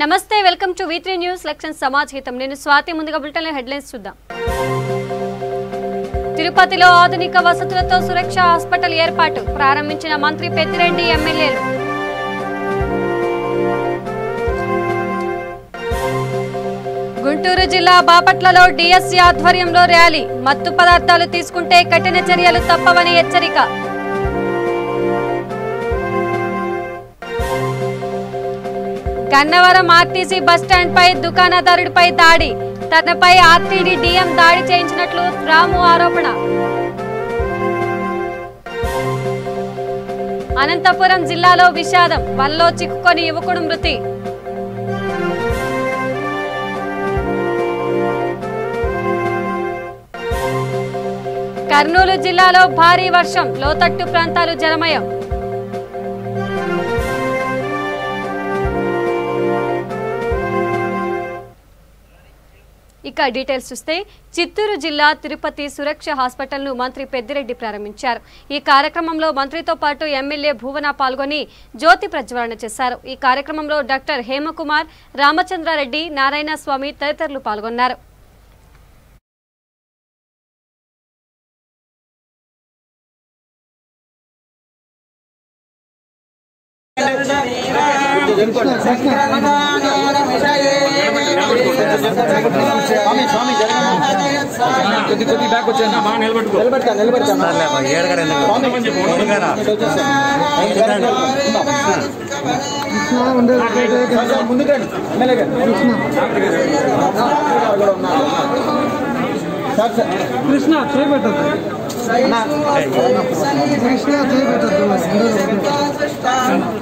నమస్తే welcome to V3 news లక్ష్యం సమాజ్ హితం నేను స్వాతి ముందుగా బులెటిన్ లో హెడ్లైన్స్ చూద్దాం తిరుపతిలో ఆధునిక వసతులతో సురక్ష హాస్పిటల్ ఏర్పాటు ప్రారంభించిన మంత్రి పెద్దిరెడ్డి ఎమ్మెల్యేలు గుంటూరు జిల్లా బాపట్లలో డిఎస్సి ఆధ్వర్యంలో ర్యాలీ మత్తు పదార్థాలు తీసుకుంటే కఠిన చర్యలు తప్పవని హెచ్చరిక గన్నవరం ఆర్టీసీ బస్టాండ్ పై దుకాణదారుడిపై దాడి తనపై ఆర్టీడీ డీఎం దాడి చేయించినట్లు రాము ఆరోపణ అనంతపురం జిల్లాలో విషాదం వలలో చిక్కుకొని యువకుడు మృతి కర్నూలు జిల్లాలో భారీ వర్షం లోతట్టు ప్రాంతాలు జలమయం ఇక డీటెయిల్స్ చూస్తే చిత్తూరు జిల్లా తిరుపతి సురక్ష హాస్పిటల్ ను మంత్రి పెద్దిరెడ్డి ప్రారంభించారు. ఈ కార్యక్రమంలో మంత్రితో పాటు ఎమ్మెల్యే భువన పాల్గొని జ్యోతి ప్రజ్వలన చేశారు. ఈ కార్యక్రమంలో డాక్టర్ హేమకుమార్, రామచంద్రారెడ్డి, నారాయణ స్వామి తదితరులు పాల్గొన్నారు. కృష్ణ చేయబెట్టదు కృష్ణ చేయబెట్టదు కృష్ణ చేయబెట్టదు కృష్ణ చేయబెట్టదు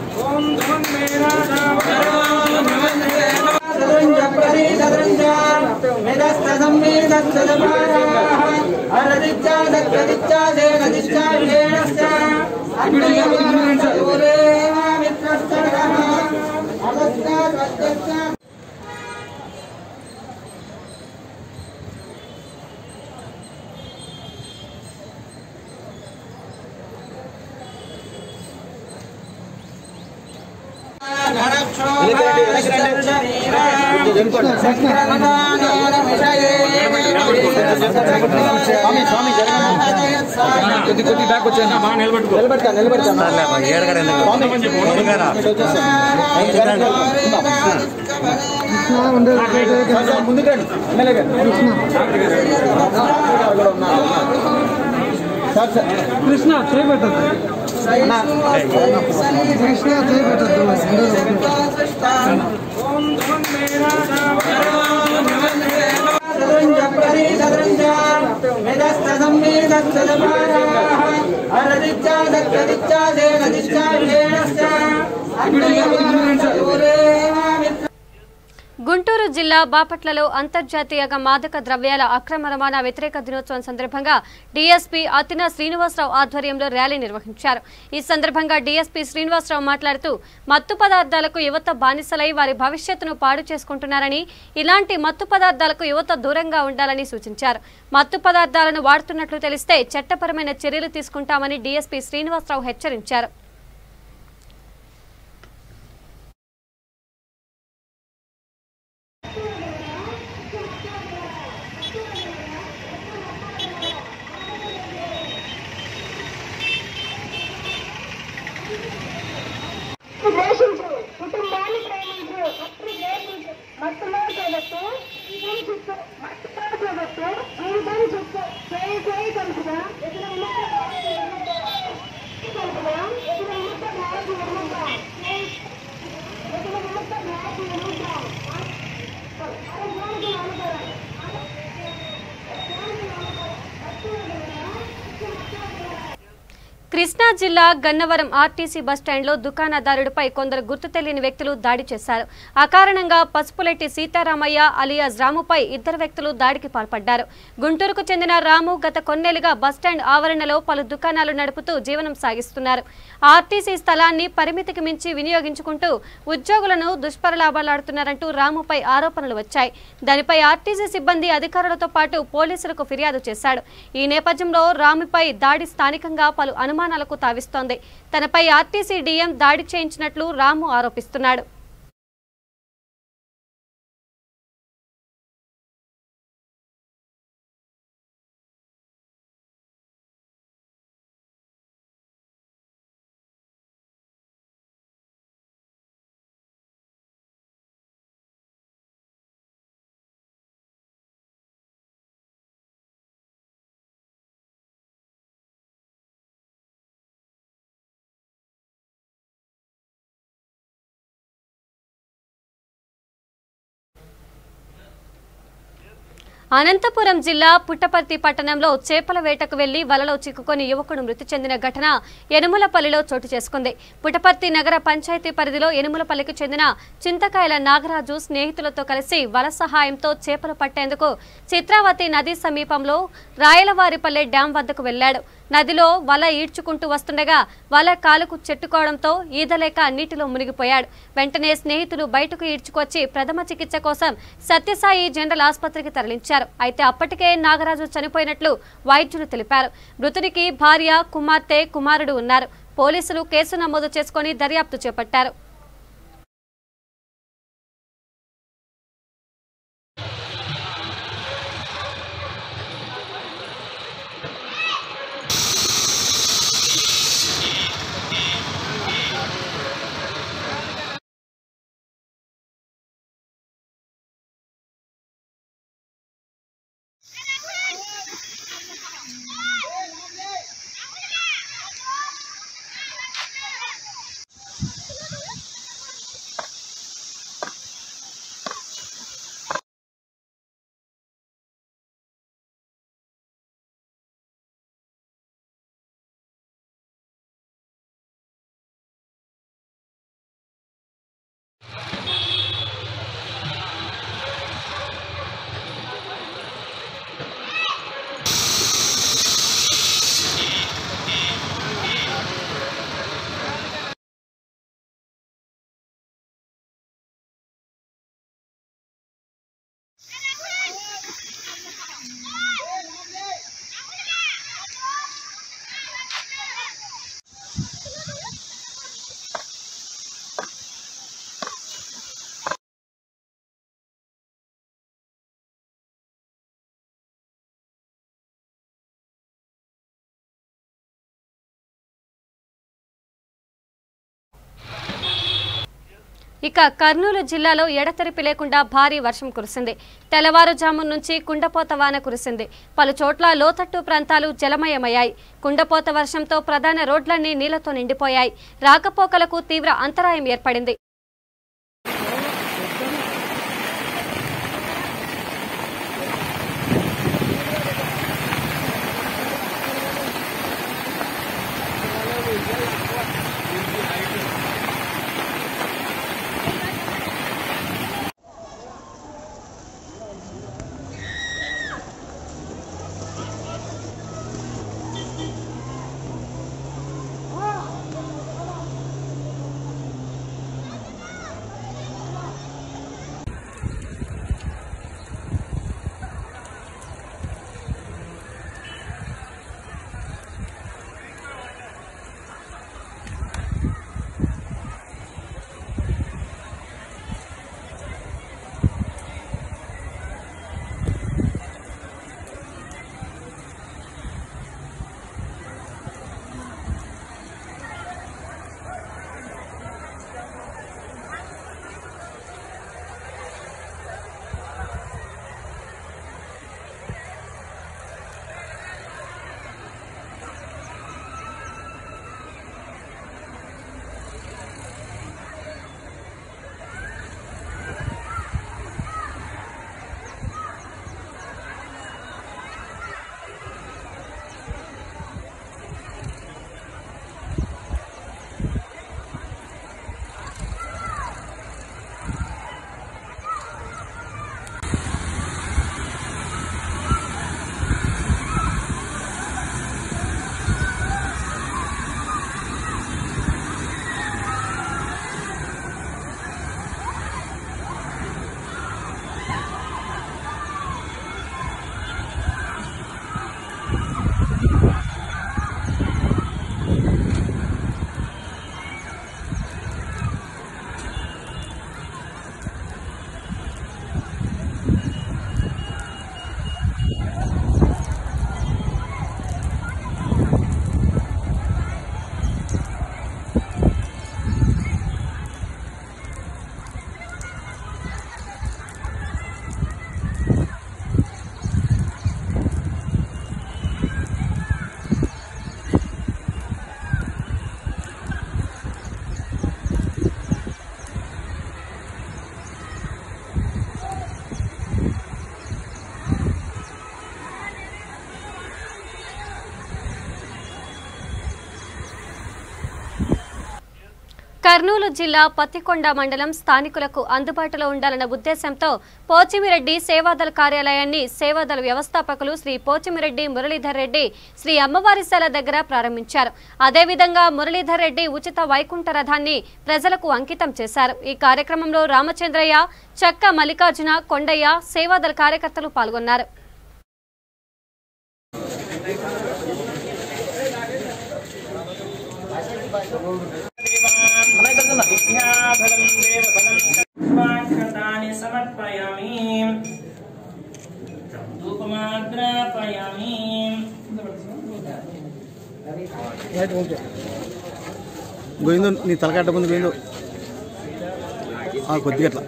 గుంటూరు జిల్లా బాపట్లలో అంతర్జాతీయ మాదక ద్రవ్యాల అక్రమ రవాణా వ్యతిరేక దినోత్సవం సందర్భంగా డీఎస్పీ అతిన శ్రీనివాసరావు ఆధ్వర్యంలో ర్యాలీ నిర్వహించారు. ఈ సందర్భంగా డీఎస్పీ శ్రీనివాసరావు మాట్లాడుతూ మత్తు పదార్థాలకు యువత బానిసలై వారి భవిష్యత్తును పాడు చేసుకుంటున్నారని, ఇలాంటి మత్తు పదార్థాలకు యువత దూరంగా ఉండాలని సూచించారు. మత్తు పదార్థాలను వాడుతున్నట్లు తెలిస్తే చట్టపరమైన చర్యలు తీసుకుంటామని డీఎస్పీ శ్రీనివాసరావు హెచ్చరించారు. కుటుంబాన్ని ప్రేమించు అప్పుడు ప్రేమించు మత్తులో చేయవచ్చు మత్తులో చేయవచ్చు జీవితాన్ని చెప్పు చేయి కలుపుగా ఎదురైనా కృష్ణా జిల్లా గన్నవరం ఆర్టీసీ బస్టాండ్లో దుకాణదారుడిపై కొందరు గుర్తు తెలియని వ్యక్తులు దాడి చేశారు. అకారణంగా పసుపులెట్టి సీతారామయ్య అలియాస్ రాముపై ఇద్దరు వ్యక్తులు దాడికి పాల్పడ్డారు. గుంటూరుకు చెందిన రాము గత కొన్నేళ్లుగా బస్టాండ్ ఆవరణలో పలు దుకాణాలు నడుపుతూ జీవనం సాగిస్తున్నారు. ఆర్టీసీ స్థలాన్ని పరిమితికి మించి వినియోగించుకుంటూ ఉద్యోగులను దుష్ప్రలాభాలాడుతున్నారంటూ రాముపై ఆరోపణలు వచ్చాయి. దానిపై ఆర్టీసీ సిబ్బంది అధికారులతో పాటు పోలీసులకు ఫిర్యాదు చేశాడు. ఈ నేపథ్యంలో రాముపై దాడి స్థానికంగా పలు అనుమానాలకు తావిస్తోంది. తనపై ఆర్టీసీ డీఎం దాడి చేయించినట్లు రాము ఆరోపిస్తున్నాడు. అనంతపురం జిల్లా పుట్టపర్తి పట్టణంలో చేపల వేటకు వెళ్లి వలలో చిక్కుకొని యువకుడు మృతి చెందిన ఘటన యనుమలపల్లిలో చోటు చేసుకుంది. పుట్టపర్తి నగర పంచాయతీ పరిధిలో యనుమలపల్లికి చెందిన చింతకాయల నాగరాజు స్నేహితులతో కలిసి వల సహాయంతో చేపలు పట్టేందుకు చిత్రావతి నది సమీపంలో రాయలవారిపల్లె డ్యాం వద్దకు వెళ్లాడు. నదిలో వల ఈడ్చుకుంటూ వస్తుండగా వల కాలుకు చెట్టుకోవడంతో ఈదలేక నీటిలో మునిగిపోయాడు. వెంటనే స్నేహితులు బయటకు ఈడ్చుకొచ్చి ప్రథమ చికిత్స కోసం సత్యసాయి జనరల్ ఆసుపత్రికి తరలించారు. అయితే అప్పటికే నాగరాజు చనిపోయినట్లు వైద్యులు తెలిపారు. మృతునికి భార్య, కుమార్తె, కుమారుడు ఉన్నారు. పోలీసులు కేసు నమోదు చేసుకుని దర్యాప్తు చేపట్టారు. ఇక కర్నూలు జిల్లాలో ఎడతెరిపి లేకుండా భారీ వర్షం కురిసింది. తెల్లవారుజాము నుంచి కుండపోత వాన కురిసింది. పలు చోట్ల లోతట్టు ప్రాంతాలు జలమయమయ్యాయి. కుండపోత వర్షంతో ప్రధాన రోడ్లన్నీ నీళ్లతో నిండిపోయాయి. రాకపోకలకు తీవ్ర అంతరాయం ఏర్పడింది. కర్నూలు జిల్లా పత్తికొండ మండలం స్థానికులకు అందుబాటులో ఉండాలన్న ఉద్దేశంతో పోచిమిరెడ్డి సేవాదళ కార్యాలయాన్ని సేవాదళ వ్యవస్థాపకులు శ్రీ పోచిమిరెడ్డి మురళీధర్ రెడ్డి శ్రీ అమ్మవారిశాల దగ్గర ప్రారంభించారు. అదేవిధంగా మురళీధర్ రెడ్డి ఉచిత వైకుంఠ రథాన్ని ప్రజలకు అంకితం చేశారు. ఈ కార్యక్రమంలో రామచంద్రయ్య, చక్క మల్లికార్జున, కొండయ్య, సేవాదళ కార్యకర్తలు పాల్గొన్నారు. గోవిందు నీ తలకట్ట ముందు గోవిందు కొద్దిగా అట్లా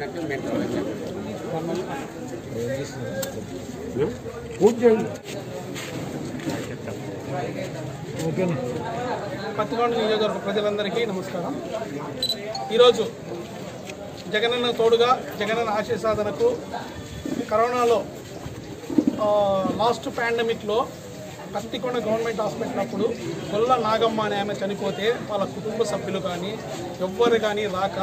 పత్తికొండ నియోజకవర్గ ప్రజలందరికీ నమస్కారం. ఈరోజు జగనన్న తోడుగా జగనన్న ఆశయ సాధనకు కరోనాలో లాస్ట్ పాండమిక్లో పత్తికొండ గవర్నమెంట్ హాస్పిటల్ అప్పుడు గొల్ల నాగమ్మ అనే ఆమె చనిపోతే వాళ్ళ కుటుంబ సభ్యులు కానీ ఎవ్వరు కానీ రాక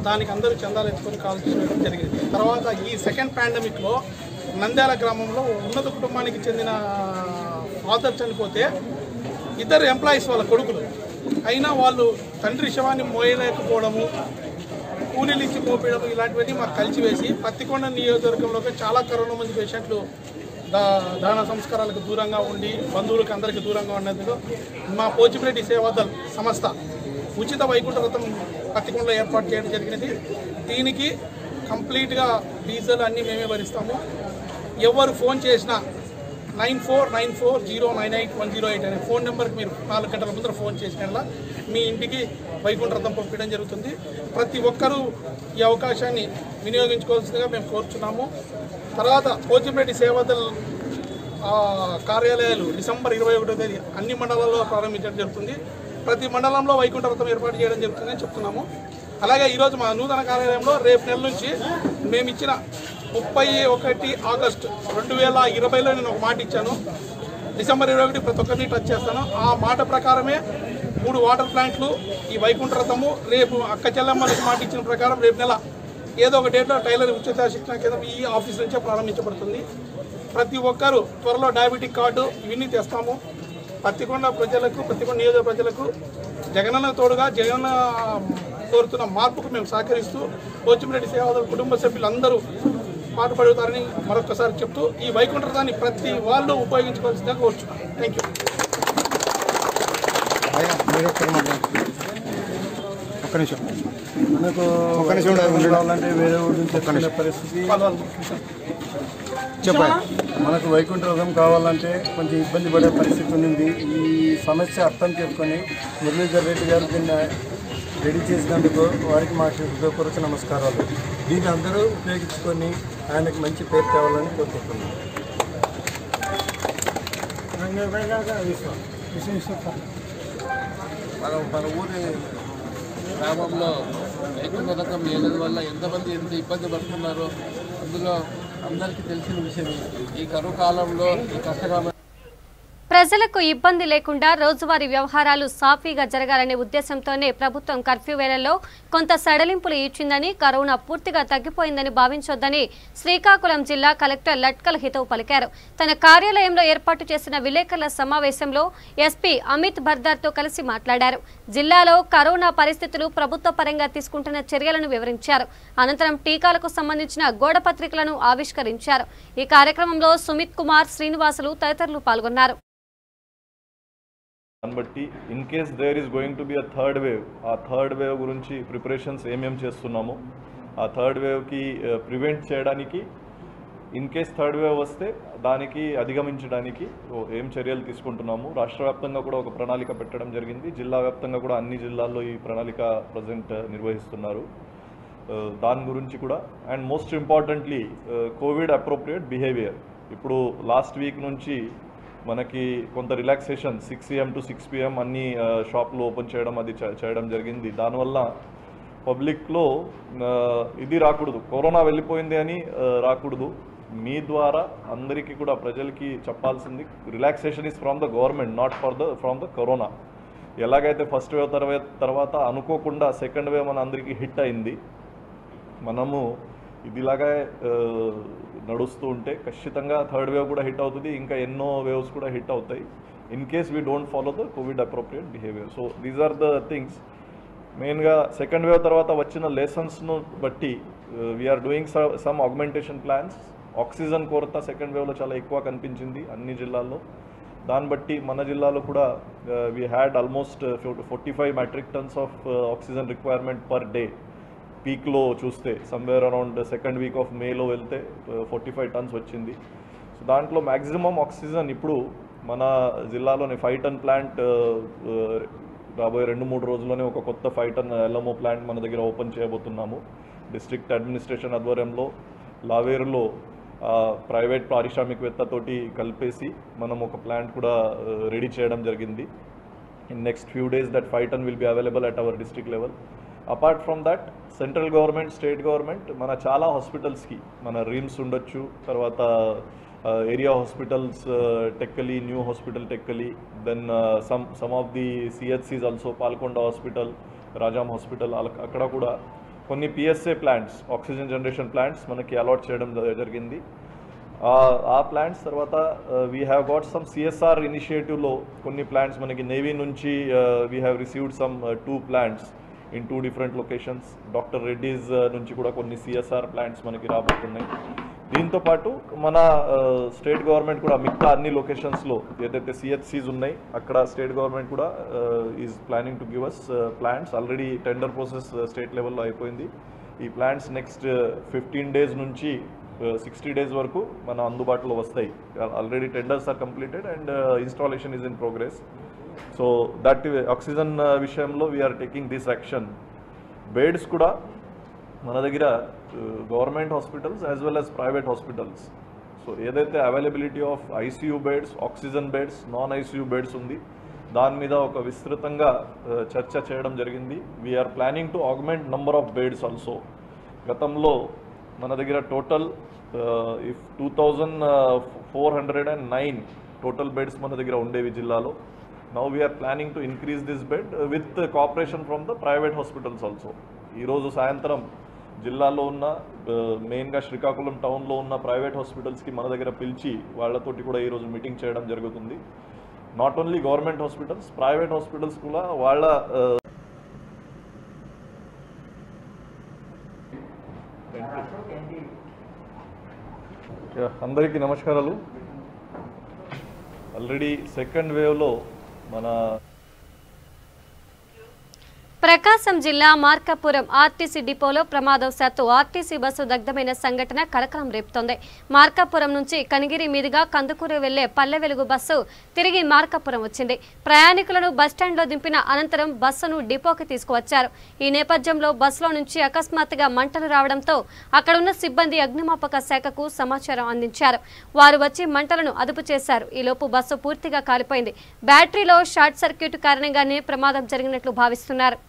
దానికి అందరూ చందాలు ఎత్తుకొని కాల్ చేయడం జరిగింది. తర్వాత ఈ సెకండ్ పాండమిక్లో నంద్యాల గ్రామంలో ఉన్నత కుటుంబానికి చెందిన ఫాదర్ చనిపోతే ఇద్దరు ఎంప్లాయీస్ వాళ్ళ కొడుకులు అయినా వాళ్ళు తండ్రి శవాన్ని మోయలేకపోవడము, కూలీలు ఇచ్చి మోపేయడం ఇలాంటివన్నీ మాకు కలిసివేసి పత్తికొండ నియోజకవర్గంలో చాలా కరోనా మంది పేషెంట్లు దాన సంస్కారాలకు దూరంగా ఉండి బంధువులకు అందరికీ దూరంగా ఉన్నందుకు మా పోచిమిరెడ్డి సేవాదళ సంస్థ ఉచిత వైకుంఠ రథం పత్తికొండలో ఏర్పాటు చేయడం జరిగినది. దీనికి కంప్లీట్గా డీజిల్ అన్నీ మేమే భరిస్తాము. ఎవరు ఫోన్ చేసినా 9494098108 అనే ఫోన్ నెంబర్కి మీరు 4 గంటల ముందర ఫోన్ చేసినట్లా మీ ఇంటికి వైకుంఠ రథం పంపించడం జరుగుతుంది. ప్రతి ఒక్కరూ ఈ అవకాశాన్ని వినియోగించుకోవాల్సిందిగా మేము కోరుచున్నాము. తర్వాత పోచిమిరెడ్డి సేవాదళ కార్యాలయాలు డిసెంబర్ 21వ తేదీ అన్ని మండలాల్లో ప్రారంభించడం జరుగుతుంది. ప్రతి మండలంలో వైకుంఠ రథం ఏర్పాటు చేయడం జరుగుతుందని చెప్తున్నాము. అలాగే ఈరోజు మా నూతన కార్యాలయంలో రేపు నెల నుంచి మేము ఇచ్చిన 31 ఆగస్టు 2020లో నేను ఒక మాట ఇచ్చాను. డిసెంబర్ 21 ప్రతి ఒక్కరిని టచ్ చేస్తాను. ఆ మాట ప్రకారమే 3 వాటర్ ప్లాంట్లు, ఈ వైకుంఠ రథము రేపు అక్క చెల్లెమ్మలకు మాట ఇచ్చిన ప్రకారం రేపు నెల ఏదో ఒక డేట్లో టైలర్ ఉచిత శిక్షణ కేంద్రం ఈ ఆఫీస్ నుంచే ప్రారంభించబడుతుంది. ప్రతి ఒక్కరూ త్వరలో డయాబెటిక్ కార్డు ఇవన్నీ తెస్తాము. పత్తికొండ ప్రజలకు, పత్తికొండ నియోజక ప్రజలకు జగనన్న తోడుగా జగనన్న కోరుతున్న మార్పుకు మేము సహకరిస్తూ పోచిమిరెడ్డి సేవాదళ కుటుంబ సభ్యులందరూ పాటుపడుతారని మరొకసారి చెప్తూ ఈ వైకుంఠ రథాన్ని ప్రతి వాళ్ళు ఉపయోగించుకోవాల్సిందిగా కోరుచున్నాం. Thank you. ఒక్క నిమిషం ఉండాలంటే వేరే ఊరి నుంచి వచ్చే పరిస్థితి చెప్పండి. మనకు వైకుంఠ రథం కావాలంటే కొంచెం ఇబ్బంది పడే పరిస్థితి ఉంది. ఈ సమస్య అర్థం చేసుకొని మురళీధర్ రెడ్డి గారు దీన్ని రెడీ చేసినందుకు వారికి మా హృదయపూర్వక నమస్కారాలు. దీన్ని అందరూ ఉపయోగించుకొని ఆయనకు మంచి పేరు తేవాలని కోరుకుంటున్నాను. మన ఊరి గ్రామంలో వైకుంఠ రథం లేనందువల్ల ఎంతమంది ఎంత ఇబ్బంది పడుతున్నారో అందులో అందరికీ తెలిసిన విషయం. ఈ కరువు కాలంలో ఈ కష్టకాలం ప్రజలకు ఇబ్బంది లేకుండా రోజువారీ వ్యవహారాలు సాఫీగా జరగాలనే ఉద్దేశంతోనే ప్రభుత్వం కర్ఫ్యూ వేళల్లో కొంత సడలింపులు ఇచ్చిందని, కరోనా పూర్తిగా తగ్గిపోయిందని భావించొద్దని శ్రీకాకుళం జిల్లా కలెక్టర్ లట్కల్ హితవు పలికారు. తన కార్యాలయంలో ఏర్పాటు చేసిన విలేకరుల సమావేశంలో ఎస్పీ అమిత్ బర్దార్తో కలిసి మాట్లాడారు. జిల్లాలో కరోనా పరిస్థితులు ప్రభుత్వ పరంగా తీసుకుంటున్న చర్యలను వివరించారు. అనంతరం టీకాలకు సంబంధించిన గోడ పత్రికలను ఆవిష్కరించారు. ఈ కార్యక్రమంలో సుమిత్ కుమార్, శ్రీనివాసులు తదితరులు పాల్గొన్నారు. బట్టి in case there is going to be third wave, ఆ థర్డ్ వేవ్ గురించి ప్రిపరేషన్స్ ఏమేమి చేస్తున్నామో, ఆ థర్డ్ వేవ్కి ప్రివెంట్ చేయడానికి, ఇన్ కేస్ థర్డ్ వేవ్ వస్తే దానికి అధిగమించడానికి ఏం చర్యలు తీసుకుంటున్నాము. రాష్ట్ర వ్యాప్తంగా కూడా ఒక ప్రణాళిక పెట్టడం జరిగింది. జిల్లా వ్యాప్తంగా కూడా అన్ని జిల్లాల్లో ఈ ప్రణాళిక ప్రజెంట్ నిర్వహిస్తున్నారు. దాని గురించి కూడా and most importantly Covid appropriate behaviour. ఇప్పుడు లాస్ట్ వీక్ నుంచి మనకి కొంత రిలాక్సేషన్ 6 AM to 6 PM అన్ని షాపులు ఓపెన్ చేయడం అది చేయడం జరిగింది. దానివల్ల పబ్లిక్లో ఇది రాకూడదు, కరోనా వెళ్ళిపోయింది అని రాకూడదు. మీ ద్వారా అందరికీ కూడా ప్రజలకి చెప్పాల్సింది, relaxation is from the government, not from the corona. ఎలాగైతే ఫస్ట్ వేవ్ తర్వాత అనుకోకుండా సెకండ్ వేవ్ మన అందరికీ హిట్ అయింది, మనము ఇదిలాగా నడుస్తూ ఉంటే ఖచ్చితంగా థర్డ్ వేవ్ కూడా హిట్ అవుతుంది, ఇంకా ఎన్నో వేవ్స్ కూడా హిట్ అవుతాయి in case we don't follow the covid appropriate behaviour. So these are the things. మెయిన్గా సెకండ్ వేవ్ తర్వాత వచ్చిన లెసన్స్ను బట్టి we are doing some augmentation plans. Oxygen కొరత సెకండ్ వేవ్లో చాలా ఎక్కువ కనిపించింది అన్ని జిల్లాల్లో. దాన్ని బట్టి మన జిల్లాలో కూడా we had almost 45 metric tons of oxygen requirement per day. పీక్లో చూస్తే somewhere around second week of మేలో వెళ్తే 45 టన్స్ వచ్చింది. సో దాంట్లో మ్యాక్సిమం ఆక్సిజన్ ఇప్పుడు మన జిల్లాలోని 5 టన్ ప్లాంట్ రాబోయే 2-3 రోజుల్లోనే ఒక కొత్త 5 టన్ ఎల్ఎంఓ ప్లాంట్ మన దగ్గర ఓపెన్ చేయబోతున్నాము. డిస్ట్రిక్ట్ అడ్మినిస్ట్రేషన్ ఆధ్వర్యంలో లావేరులో ప్రైవేట్ పారిశ్రామికవేత్తతోటి కలిపేసి మనం ఒక ప్లాంట్ కూడా రెడీ చేయడం జరిగింది. In next few days that 5 ton will be available at our district level. Apart from that central government, state government మన చాలా హాస్పిటల్స్కి, మన రిమ్స్ ఉండొచ్చు, తర్వాత area hospitals Tekkali, new hospital Tekkali, then some of the సిహెచ్సిస్ also, Palakonda hospital, Rajam hospital, అక్కడ కూడా కొన్ని PSA plants, oxygen generation plants మనకి అలాట్ చేయడం జరిగింది. ఆ ప్లాంట్స్ తర్వాత we have got some CSR ఇనిషియేటివ్లో కొన్ని ప్లాంట్స్ మనకి నేవీ నుంచి we have received some 2 plants in 2 different locations. Doctor Reddy's నుంచి కూడా కొన్ని సిఎస్ఆర్ ప్లాంట్స్ మనకి రాబోతున్నాయి. దీంతోపాటు మన స్టేట్ గవర్నమెంట్ కూడా మిగతా అన్ని లొకేషన్స్లో ఏదైతే సిహెచ్సిస్ ఉన్నాయి అక్కడ స్టేట్ గవర్నమెంట్ కూడా is planning to give us plants. Already tender process state లెవెల్లో అయిపోయింది. ఈ ప్లాంట్స్ నెక్స్ట్ 15 డేస్ నుంచి 60 డేస్ వరకు మన అందుబాటులో వస్తాయి. Already tenders are completed and installation is in progress. So that oxygen విషయంలో we're taking this action. Beds కూడా మన దగ్గర government hospitals as well as private hospitals, so ఏదైతే availability of ICU beds, oxygen beds, non ICU beds ఉంది దాని మీద ఒక విస్తృతంగా చర్చ చేయడం జరిగింది. We're planning to augment number of beds also. గతంలో మన దగ్గర టోటల్ 2409 టోటల్ బెడ్స్ మన దగ్గర ఉండేవి జిల్లాలో. Now we are planning to increase this bed with cooperation from the private hospitals also. ఈరోజు సాయంత్రం జిల్లాలో ఉన్న మెయిన్గా శ్రీకాకుళం టౌన్లో ఉన్న ప్రైవేట్ హాస్పిటల్స్కి మన దగ్గర పిలిచి వాళ్ళతోటి కూడా ఈరోజు మీటింగ్ చేయడం జరుగుతుంది. Not only government hospitals, private hospitals కూడా వాళ్ళ అందరికీ నమస్కారాలు. ఆల్రెడీ సెకండ్ వేవ్లో మన ప్రకాశం జిల్లా మార్కాపురం ఆర్టీసీ డిపోలో ప్రమాదవశాత్తు ఆర్టీసీ బస్సు దగ్ధమైన సంఘటన కలకలం రేపుతోంది. మార్కాపురం నుంచి కనిగిరి మీదుగా కందుకూరు వెళ్లే పల్లె వెలుగు బస్సు తిరిగి మార్కాపురం వచ్చింది. ప్రయాణికులను బస్టాండ్లో దింపిన అనంతరం బస్సును డిపోకి తీసుకువచ్చారు. ఈ నేపథ్యంలో బస్సులో నుంచి అకస్మాత్తుగా మంటలు రావడంతో అక్కడున్న సిబ్బంది అగ్నిమాపక శాఖకు సమాచారం అందించారు. వారు వచ్చి మంటలను అదుపు చేశారు. ఈలోపు బస్సు పూర్తిగా కాలిపోయింది. బ్యాటరీలో షార్ట్ సర్క్యూట్ కారణంగానే ప్రమాదం జరిగినట్లు భావిస్తున్నారు.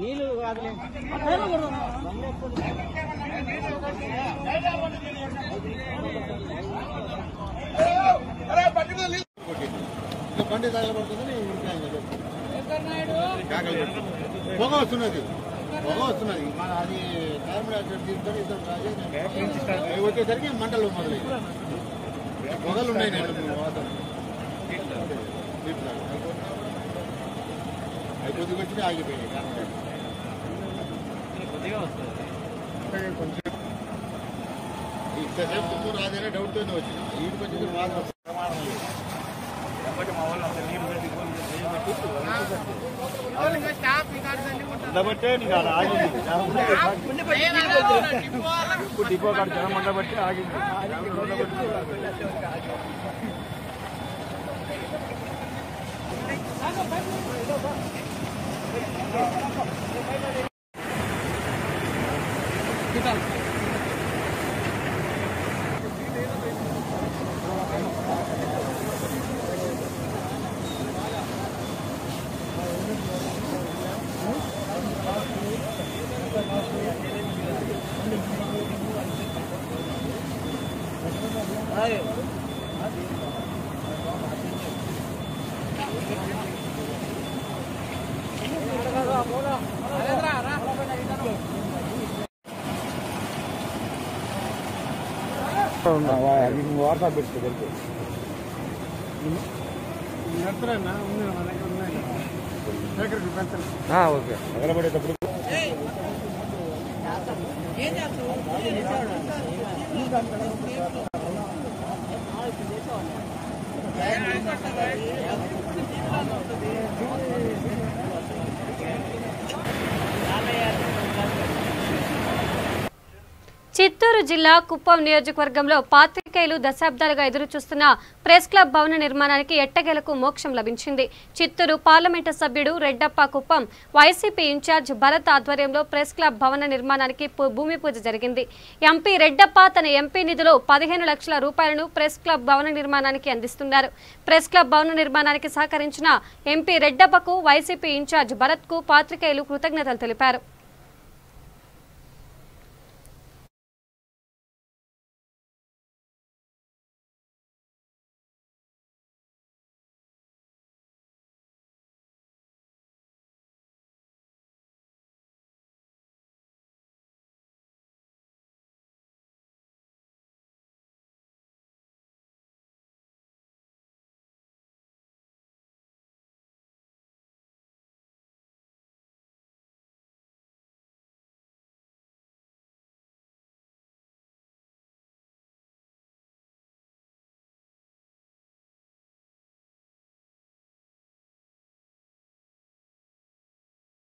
నీళ్ళు బండి తగలబడుతుందని పొగ వస్తున్నది అది కార్బన్ తీసుకొని వచ్చేసరికి మంటలు మొదలయ్యాయి. పొగలు ఉన్నాయి. కొద్దిగా వచ్చి ఆగిపోయినాయి. కొంచెం ఇంతసేపు తుమ్ము రాదనే డౌట్తోనే వచ్చింది. వీటికి వచ్చి మాత్రం ప్రమాణం లేదు. డిపో కాడ జనం ఉండబట్టి ఆగింది. వాట్సాప్ పెట్టుకోవచ్చు. ఓకే ఎగరబడేటప్పుడు చిత్తూరు జిల్లా కుప్పం నియోజకవర్గంలో పాత్రికేయులు దశాబ్దాలుగా ఎదురుచూస్తున్న ప్రెస్ క్లబ్ భవన నిర్మాణానికి ఎట్టకేలకు మోక్షం లభించింది. చిత్తూరు పార్లమెంటు సభ్యుడు రెడ్డప్ప కుప్పం వైసీపీ ఇన్ఛార్జ్ భరత్ ఆధ్వర్యంలో ప్రెస్ క్లబ్ భవన నిర్మాణానికి భూమి పూజ జరిగింది. ఎంపీ రెడ్డప్ప తన ఎంపీ నిధులు 15 లక్షల రూపాయలను ప్రెస్ క్లబ్ భవన నిర్మాణానికి అందిస్తున్నారు. ప్రెస్ క్లబ్ భవన నిర్మాణానికి సహకరించిన ఎంపీ రెడ్డప్పకు వైసీపీ ఇన్ఛార్జ్ భరత్ కు పాత్రికేయులు కృతజ్ఞతలు తెలిపారు.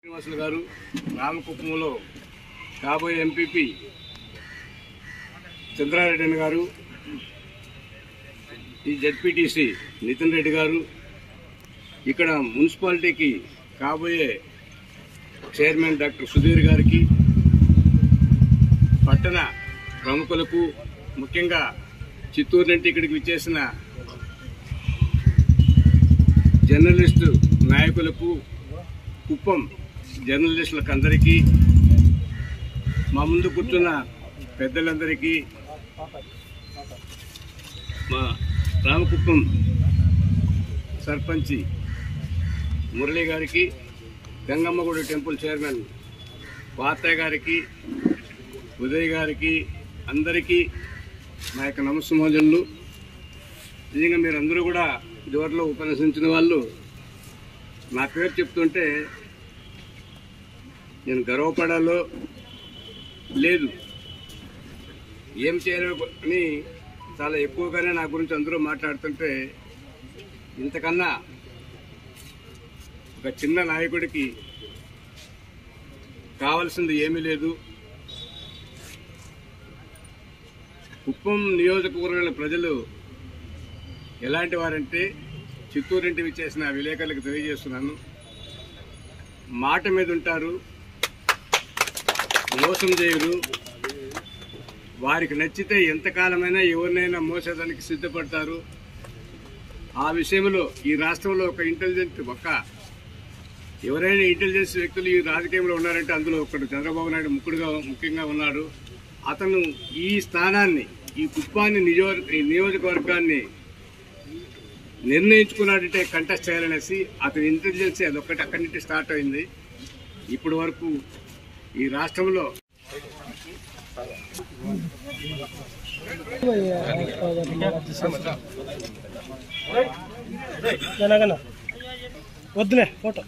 శ్రీనివాసులు గారు రామకుప్పంలో కాబోయే ఎంపీపీ చంద్రారెడ్డి గారు, ఈ జెడ్పీటీసీ నితిన్ రెడ్డి గారు, ఇక్కడ మున్సిపాలిటీకి కాబోయే చైర్మన్ డాక్టర్ సుధీర్ గారికి, పట్టణ ప్రముఖులకు, ముఖ్యంగా చిత్తూరు నుండి ఇక్కడికి విచ్చేసిన జర్నలిస్టు నాయకులకు, కుప్పం జర్నలిస్టులకు అందరికీ, మా ముందు కూర్చున్న పెద్దలందరికీ, మా రామకుప్పం సర్పంచి మురళి గారికి, గంగమ్మగుడి టెంపుల్ చైర్మన్ పాతయ్య గారికి, ఉదయ్ గారికి, అందరికీ నా యొక్క నమస్సుమోజనులు. నిజంగా మీరందరూ కూడా ఇదివరలో ఉపన్యసించిన వాళ్ళు నా పేరు చెప్తుంటే నేను గర్వపడాలో లేదు, ఏం చేయాలని చాలా ఎక్కువగానే నా గురించి అందరూ మాట్లాడుతుంటే, ఇంతకన్నా ఒక చిన్న నాయకుడికి కావాల్సింది ఏమీ లేదు. కుప్పం నియోజకవర్గంలో ప్రజలు ఎలాంటి వారంటే, చిత్తూరు ఇంటి విచ్చేసిన విలేకరులకు తెలియజేస్తున్నాను, మాట మీద ఉంటారు, మోసం చేయరు, వారికి నచ్చితే ఎంతకాలమైనా ఎవరినైనా మోసేదానికి సిద్ధపడతారు. ఆ విషయంలో ఈ రాష్ట్రంలో ఎవరైనా ఇంటెలిజెన్స్ వ్యక్తులు ఈ రాజకీయంలో ఉన్నారంటే అందులో ఒకడు చంద్రబాబు నాయుడు ముఖ్యంగా ఉన్నాడు. అతను ఈ స్థానాన్ని, ఈ కుప్పాన్ని నియోజకవర్గాన్ని నిర్ణయించుకున్నాడంటే కంటెస్ట్ చేయాలనేసి అతని ఇంటెలిజెన్స్ అదొక్కటి అక్కడి నుంచి స్టార్ట్ అయింది. ఇప్పటి వరకు ఈ రాష్ట్రంలో వద్దులే ఫోటో.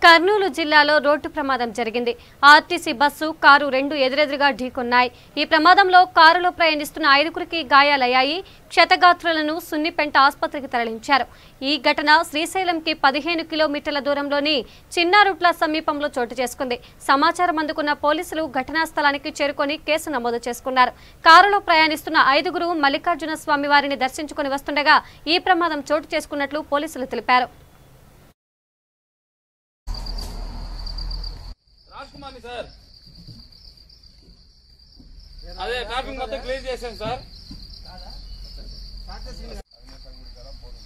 కర్నూలు జిల్లాలో రోడ్డు ప్రమాదం జరిగింది. ఆర్టీసీ బస్సు, కారు రెండు ఎదురెదురుగా ఢీకొన్నాయి. ఈ ప్రమాదంలో కారులో ప్రయాణిస్తున్న 5గురికి గాయాలయ్యాయి. క్షతగాత్రులను సున్నిపెంట ఆసుపత్రికి తరలించారు. ఈ ఘటన శ్రీశైలంకి 15 కిలోమీటర్ల దూరంలోని చిన్నారుట్ల సమీపంలో చోటు చేసుకుంది. సమాచారం అందుకున్న పోలీసులు ఘటనా స్థలానికి చేరుకొని కేసు నమోదు చేసుకున్నారు. కారులో ప్రయాణిస్తున్న 5గురు మల్లికార్జున స్వామి వారిని దర్శించుకుని వస్తుండగా ఈ ప్రమాదం చోటు చేసుకున్నట్లు పోలీసులు తెలిపారు. సార్ అదే ట్రాఫిక్ మొత్తం క్లియర్ చేశాను సార్.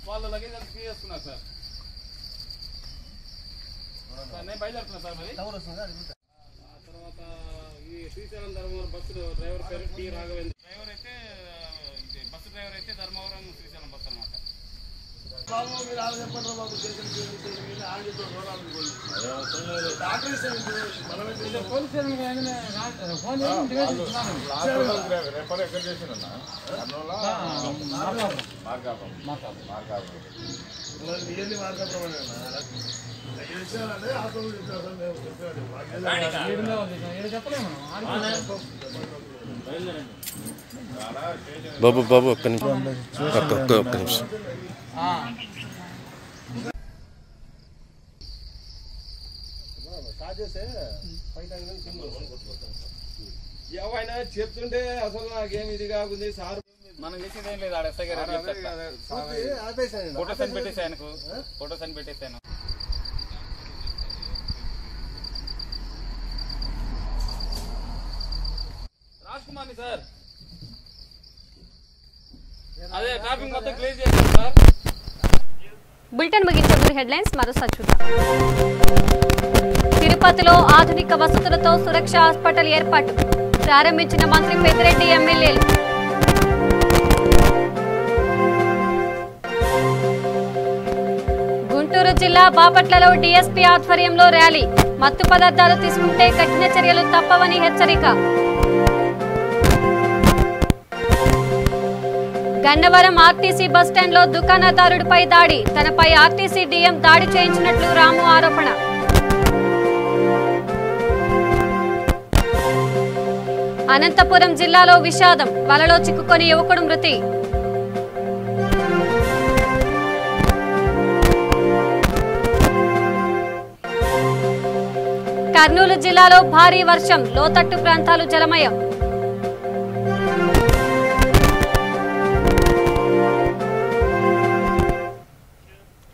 వాళ్ళ లగేజ్ అంతా క్లియర్ చేస్తున్నారు సార్. నేను బయలుదేరుతున్నా సార్. మరి తర్వాత ఈ శ్రీశైలం ధర్మవరం బస్సు డ్రైవర్ పేరు టి రాఘవేంద్ర. బస్సు డ్రైవర్ అయితే ధర్మవరం శ్రీశైలం బస్సు అనమాట. బాబు బాబు ఒక్క నిమిషం ఒక్క నిమిషం ఏమైనా చెప్తుంటే అసలు నాకేమి ఇది కాకుంది సార్ మనం చేసేది ఏం లేదు. ఆడ ఎస్ఐ గారు ఫోటోస్ అని పెట్టేసాను, ఫోటోస్ అని పెట్టేసాను. రాజ్ కుమార్ని సార్, అదే ట్రాఫిక్ మొత్తం క్లియర్ చేశాను సార్. బులెటిన్ ముగించే ముందు హెడ్లైన్స్ మరోసారి చూద్దాం. తిరుపతిలో ఆధునిక వసతులతో సురక్ష హాస్పిటల్ ఏర్పాటు ప్రారంభించిన మంత్రి పెద్దిరెడ్డి ఎమ్మెల్యేలు. గుంటూరు జిల్లా బాపట్లలో డీఎస్పీ ఆధ్వర్యంలో ర్యాలీ మత్తు పదార్థాలు తీసుకుంటే కఠిన చర్యలు తప్పవని హెచ్చరిక. గన్నవరం ఆర్టీసీ బస్టాండ్లో దుకాణదారుడిపై దాడి తనపై ఆర్టీసీ డీఎం దాడి చేయించినట్లు రాము ఆరోపణ. అనంతపురం జిల్లాలో విషాదం వలలో చిక్కుకొని యువకుడు మృతి. కర్నూలు జిల్లాలో భారీ వర్షం లోతట్టు ప్రాంతాలు జలమయం.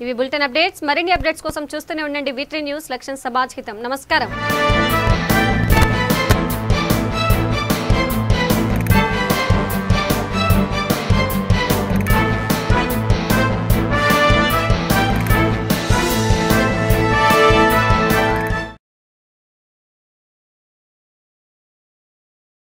ఇవి బులెటిన్ అప్డేట్స్. మరిన్ని అప్డేట్స్ కోసం చూస్తూనే ఉండండి V3 న్యూస్. లక్ష్యం సమాజ్ హితం. నమస్కారం.